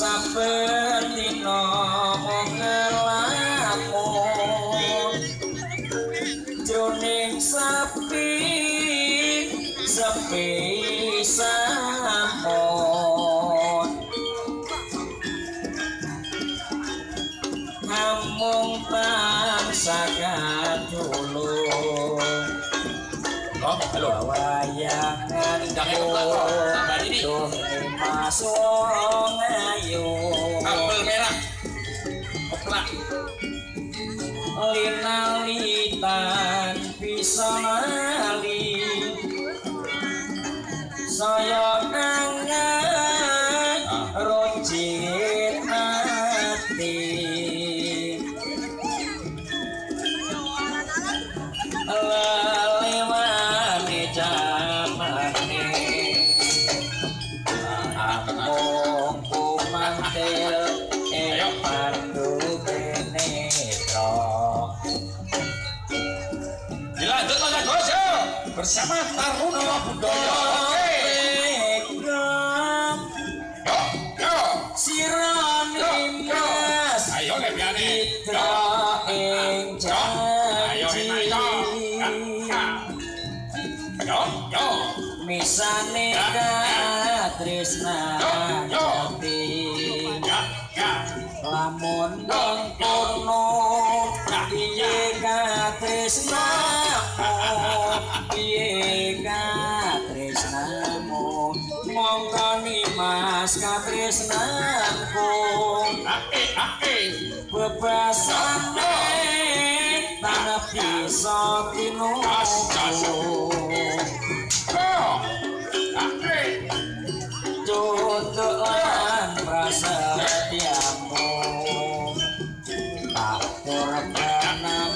saben dina ngelamun jroning sepi sampun namung tansah kadulung wayangan duh masuk ayu apel merah oplak linalitan bisa lali saya kangen runcit hati lelewani jamane amung kumantil pandu benetro dilanjut Mas Agus bersama Taruna Budaya sirani mas ayo lebiane ing janji yo misane katresnani lamun dong kono piye katresnamu monggo nimas katresnanku bebasane tanah bisa tinuku tutuk lan prasetyamu tak korbanan